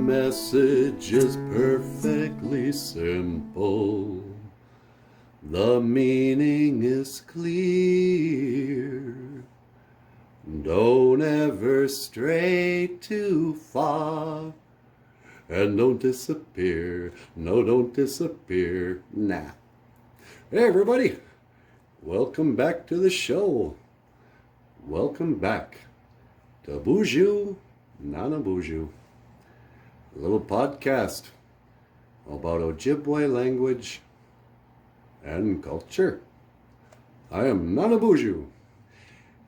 message is perfectly simple. The meaning is clear. Don't ever stray too far. And don't disappear. No, don't disappear. Nah. Hey, everybody. Welcome back to the show. Welcome back to BOOZHOO, Nana BOOZHOO. A little podcast about Ojibwe language and culture. I am Nana BOOZHOO.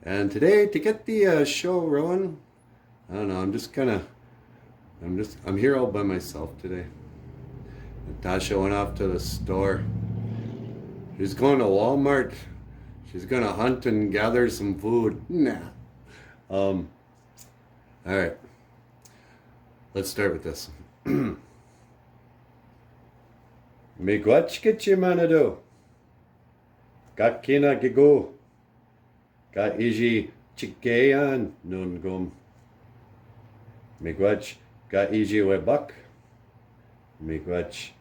And today, to get the show rolling, I don't know, I'm here all by myself today. Natasha went off to the store. She's going to Walmart. She's gonna hunt and gather some food. Nah. All right. Let's start with this. Miigwech Gichii Manidoo. Gakina Gigo. Gichii Chikeyan Nungum. Miigwech Gichii Webuk. Miigwech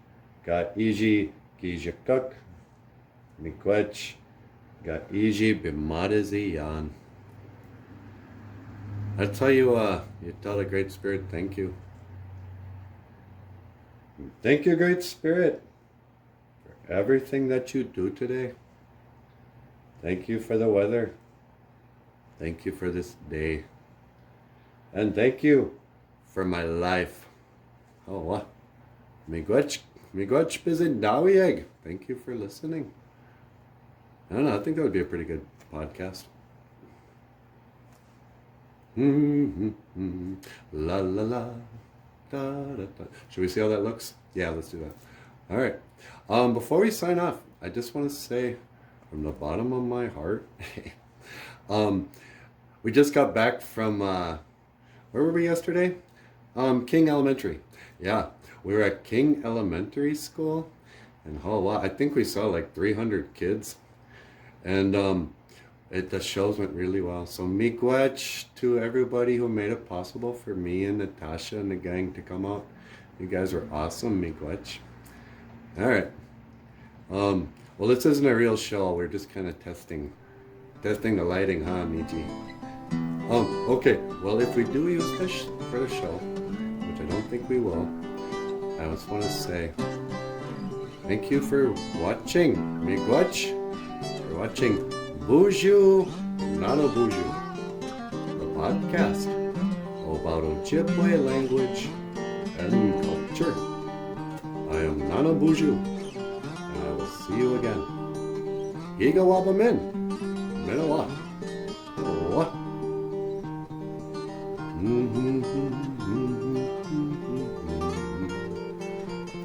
Gichii Gijakuk. Miigwech Gichii Bimadaziyan. I tell you, you tell the Great Spirit, thank you. Thank you, Great Spirit, for everything that you do today. Thank you for the weather. Thank you for this day. And thank you for my life. Oh, what? Miigwech Bizindawiyeg. Thank you for listening. I don't know, I think that would be a pretty good podcast. La la la, da da da. Should we see how that looks? Yeah, let's do that. All right. Before we sign off, I just want to say from the bottom of my heart, we just got back from, where were we yesterday? King Elementary. Yeah, we were at King Elementary School, and oh wow, I think we saw like 300 kids. And the shows went really well. So miigwech to everybody who made it possible for me and Natasha and the gang to come out. You guys were awesome, miigwech. All right. Well, this isn't a real show. We're just kind of testing the lighting, huh, Michi? Okay. Well, if we do use this for the show, which I don't think we will, I just want to say thank you for watching, miigwech. Watching BOOZHOO, Nana BOOZHOO, the podcast about Ojibwe language and culture. I am Nana BOOZHOO, and I will see you again. Giga Waba Min, Minawa.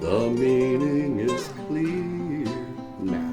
The meaning is clear now.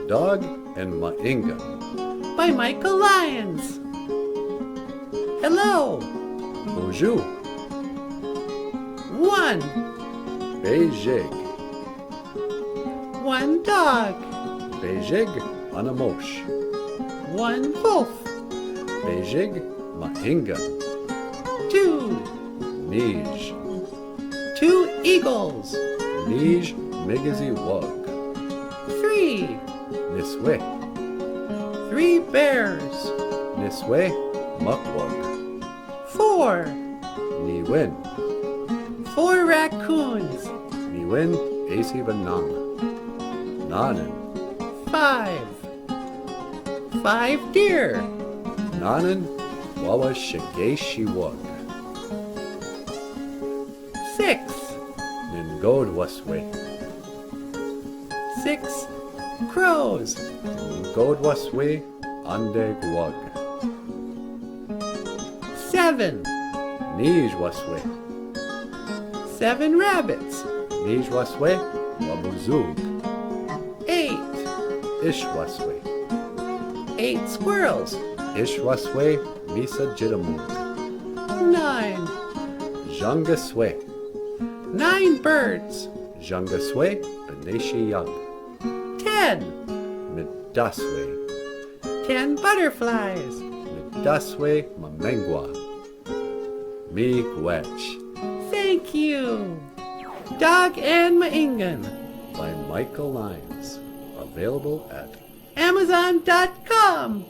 Dog and Maingan by Michael Lyons. Hello. BOOZHOO. 1. BOOZHOO. 1 dog. BOOZHOO Anamosh. 1 wolf. BOOZHOO Maingan 2. Nij. 2 eagles. Nij Migazi Wug. 3. Niswe. 3 bears. Niswe Mukwug. 4. Niwin. 4 raccoons. Niwin Asi Banang. Nanan. 5. 5 deer. Nanan Wawa Shigeshi Wug. 6. Ningod Waswe. 6 crows. Ningod Waswe Andeg Wug. 7. Nij Waswe. 7 rabbits. Nij Waswe Wabuzug. 8. Ish Waswe. 8 squirrels. Ish Waswe Misa Jidamug. 9. Jangaswe. 9 birds. Jangaswe Beneshi Yug. 10. Midaswe. 10 butterflies. Midaswe Mamengwa. Miigwech Thank you. Dog and Maingan. by Michael Lyons. Available at Amazon.com.